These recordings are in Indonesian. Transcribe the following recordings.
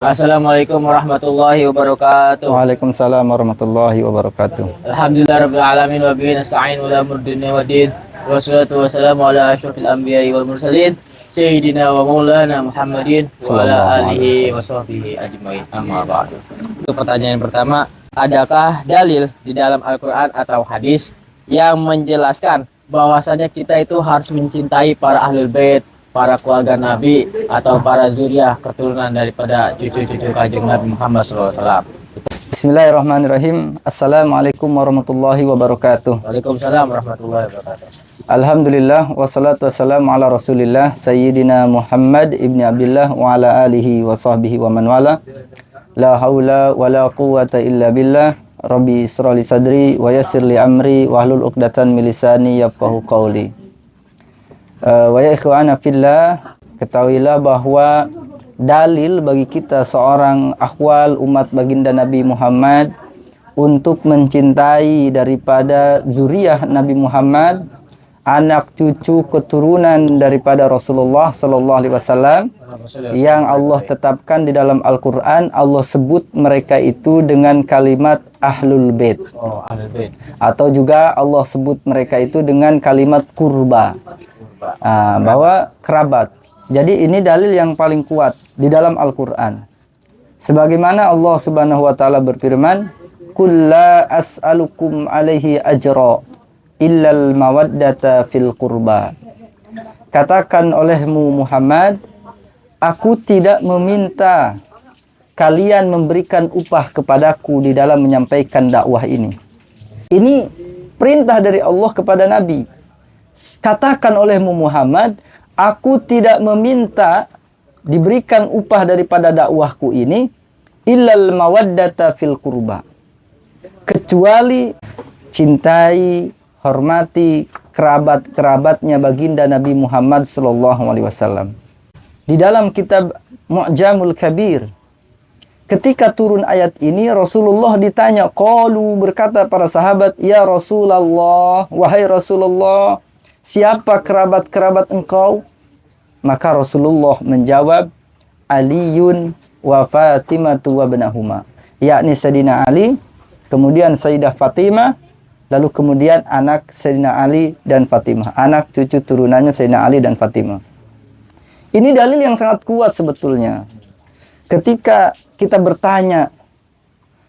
Assalamualaikum warahmatullahi wabarakatuh. Waalaikumsalam warahmatullahi wabarakatuh. Alhamdulillahirabbil alamin wa bihi nasta'in wa la murdunya waddin. Wassalatu wassalamu ala asyrofil anbiya'i wal mursalin sayyidina wa maulana Muhammadin wa ala alihi wa sahbihi ajmain. Amma ba'du. Untuk pertanyaan pertama, adakah dalil di dalam Al-Qur'an atau hadis yang menjelaskan bahwasanya kita itu harus mencintai para ahlul bait, para keluarga Nabi atau para zuriyah keturunan daripada cucu-cucu Kanjeng Nabi Muhammad SAW. Bismillahirrahmanirrahim. Assalamualaikum warahmatullahi wabarakatuh. Waalaikumsalam warahmatullahi wabarakatuh. Alhamdulillah wassalatu wassalamu ala Rasulillah Sayyidina Muhammad ibni Abdillah wa ala alihi wa sahbihi wa man wala. La haula wa la quwwata illa billah. Rabbi israli sadri wa yassir li amri wa hlul 'uqdatan min lisani yafqahu qawli. Wa ya ikhwana fillah, ketahuilah bahwa dalil bagi kita seorang akhwal umat baginda Nabi Muhammad untuk mencintai daripada zuriyah Nabi Muhammad, anak cucu keturunan daripada Rasulullah sallallahu alaihi wasallam yang Allah tetapkan di dalam Al-Qur'an. Allah sebut mereka itu dengan kalimat ahlul bait. Atau juga Allah sebut mereka itu dengan kalimat kurba. Bahwa kerabat. Jadi ini dalil yang paling kuat di dalam Al-Quran. Sebagaimana Allah Subhanahu wa taala berfirman, "Qul la as'alukum alaihi ajra illal mawaddata fil qurba." Katakan olehmu Muhammad, aku tidak meminta kalian memberikan upah kepadaku di dalam menyampaikan dakwah ini. Ini perintah dari Allah kepada Nabi. Katakan olehmu Muhammad, aku tidak meminta diberikan upah daripada dakwahku ini illal mawaddata fil qurba, kecuali cintai, hormati kerabat-kerabatnya baginda Nabi Muhammad sallallahu alaihi wasallam. Di dalam kitab Mu'jamul Kabir, ketika turun ayat ini, Rasulullah ditanya, qalu, berkata para sahabat, ya Rasulullah, wahai Rasulullah, siapa kerabat-kerabat engkau? Maka Rasulullah menjawab, Aliyun wa Fatimatu wa ibnahuma, yakni Sayyidina Ali, kemudian Sayyidah Fatimah, lalu kemudian anak Sayyidina Ali dan Fatimah, anak cucu turunannya Sayyidina Ali dan Fatimah. Ini dalil yang sangat kuat sebetulnya. Ketika kita bertanya,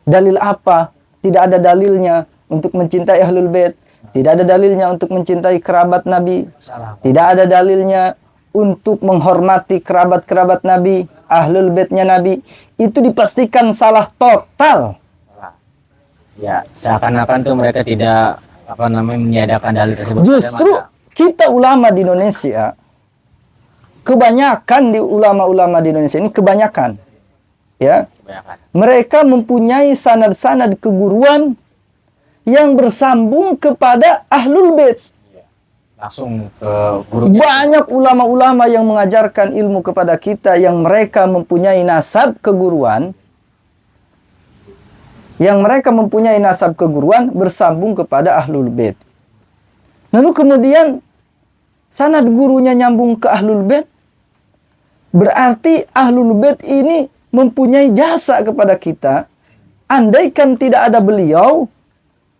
dalil apa? Tidak ada dalilnya untuk mencintai ahlul bait. Tidak ada dalilnya untuk mencintai kerabat Nabi. Tidak ada dalilnya untuk menghormati kerabat-kerabat Nabi, ahlul baitnya Nabi. Itu dipastikan salah total. Ya, seakan-akan tuh mereka tidak meniadakan dalil tersebut. Justru kita ulama di Indonesia, kebanyakan di ulama-ulama di Indonesia ini kebanyakan, ya, mereka mempunyai sanad-sanad keguruan yang bersambung kepada ahlul bait. Langsung ke gurunya. Banyak ulama-ulama yang mengajarkan ilmu kepada kita yang mereka mempunyai nasab keguruan, bersambung kepada ahlul bait. Lalu kemudian sanad gurunya nyambung ke ahlul bait, berarti ahlul bait ini mempunyai jasa kepada kita. Andaikan tidak ada beliau,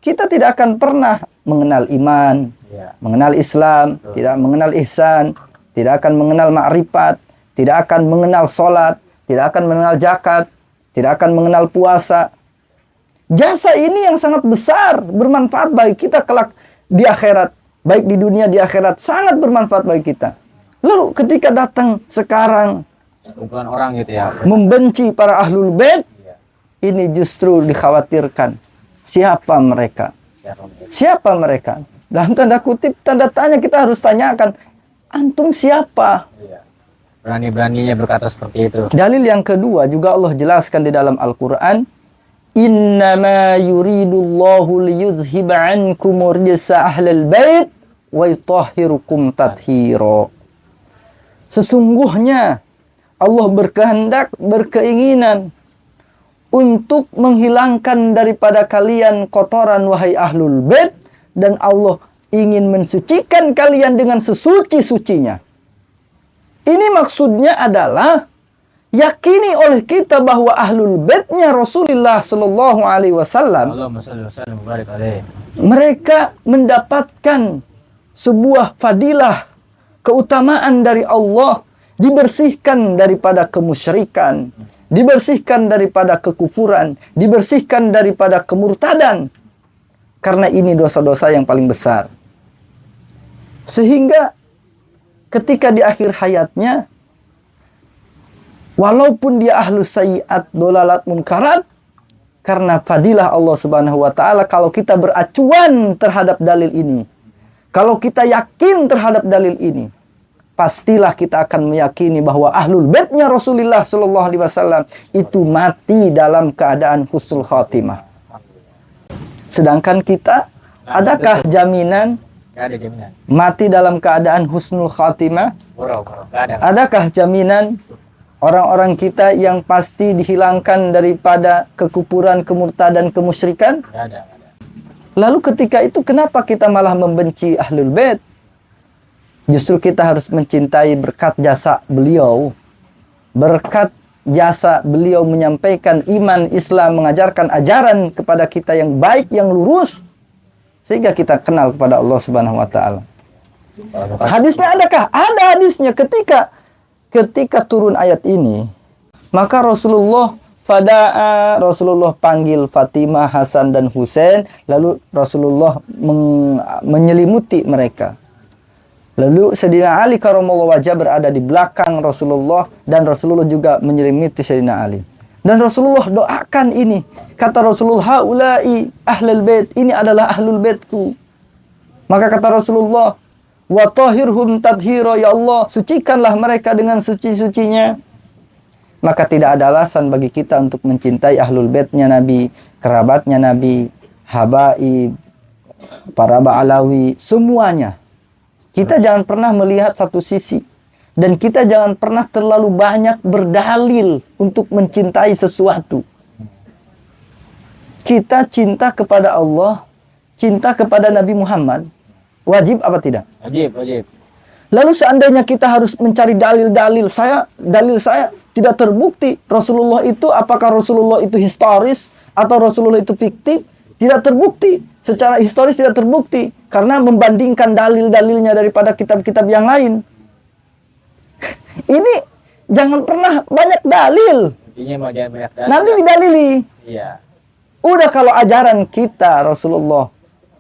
kita tidak akan pernah mengenal iman, mengenal Islam, tidak mengenal ihsan, tidak akan mengenal ma'rifat, tidak akan mengenal sholat, tidak akan mengenal zakat, tidak akan mengenal puasa. Jasa ini yang sangat besar, bermanfaat bagi kita kelak di akhirat, baik di dunia di akhirat, sangat bermanfaat bagi kita. Lalu ketika datang sekarang sekumpulan orang gitu ya, membenci para ahlul bait, ini justru dikhawatirkan. Siapa mereka? Siapa mereka? Dalam tanda kutip, tanda tanya, kita harus tanyakan, antum siapa? Berani-beraninya berkata seperti itu. Dalil yang kedua juga Allah jelaskan di dalam Al-Quran, Innama yuridullahu liyuzhiba ankum rijsa ahlal bait wa yutahhirukum tathhira. Sesungguhnya Allah berkehendak, berkeinginan untuk menghilangkan daripada kalian kotoran wahai ahlul bait, dan Allah ingin mensucikan kalian dengan sesuci-sucinya. Ini maksudnya adalah yakini oleh kita bahwa ahlul baitnya Rasulullah Shallallahu Alaihi Wasallam, Allahumma shalli wa sallim wa barik alaihi. mereka mendapatkan sebuah fadilah, keutamaan dari Allah, dibersihkan daripada kemusyrikan, dibersihkan daripada kekufuran, dibersihkan daripada kemurtadan. Karena ini dosa-dosa yang paling besar. Sehingga ketika di akhir hayatnya, walaupun dia ahlus sayyiat dolalat munkarat, karena fadilah Allah Subhanahu wa taala, kalau kita beracuan terhadap dalil ini, kalau kita yakin terhadap dalil ini, pastilah kita akan meyakini bahwa ahlul baitnya Rasulullah Shallallahu Alaihi Wasallam itu mati dalam keadaan husnul khatimah. Sedangkan kita, adakah jaminan Gak ada jaminan. mati dalam keadaan husnul khatimah? Gak ada. Adakah jaminan orang-orang kita yang pasti dihilangkan daripada kekufuran, kemurtadan, kemusyrikan? Gak ada. Lalu ketika itu kenapa kita malah membenci ahlul bait? Justru kita harus mencintai berkat jasa beliau. Berkat jasa beliau menyampaikan iman Islam, mengajarkan ajaran kepada kita yang baik, yang lurus, sehingga kita kenal kepada Allah Subhanahu wa taala. Hadisnya adakah? Ada hadisnya. Ketika turun ayat ini, maka Rasulullah Rasulullah panggil Fatimah, Hasan dan Husain, lalu Rasulullah menyelimuti mereka. Lalu Sayyidina Ali karramallahu wajhah berada di belakang Rasulullah, dan Rasulullah juga menyelimuti Sayyidina Ali. Dan Rasulullah doakan ini. Kata Rasulullah, haula'i ahlul bait, ini adalah ahlul baitku. Maka kata Rasulullah, wa tahhirhum tadhira, ya Allah, sucikanlah mereka dengan suci-sucinya. Maka tidak ada alasan bagi kita untuk mencintai ahlul baitnya Nabi, kerabatnya Nabi, habaib, para ba'alawi, semuanya. Kita jangan pernah melihat satu sisi. Dan kita jangan pernah terlalu banyak berdalil untuk mencintai sesuatu. Kita cinta kepada Allah, cinta kepada Nabi Muhammad. Wajib apa tidak? Wajib. Lalu seandainya kita harus mencari dalil saya tidak terbukti. Rasulullah itu, apakah Rasulullah itu historis atau Rasulullah itu fiktif? Tidak terbukti. Secara historis tidak terbukti. Karena membandingkan dalil-dalilnya daripada kitab-kitab yang lain. Ini jangan pernah banyak dalil. Intinya mau jangan banyak dalil. Nanti didalili. Iya. Udah kalau ajaran kita Rasulullah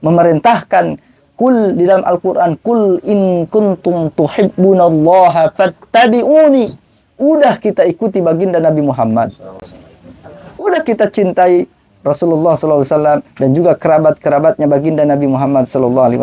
memerintahkan, kul di dalam Al-Quran, kul in kuntum tuhibbunallaha fattabi'uni. Udah kita ikuti baginda Nabi Muhammad. Udah kita cintai Rasulullah SAW dan juga kerabat-kerabatnya baginda Nabi Muhammad SAW.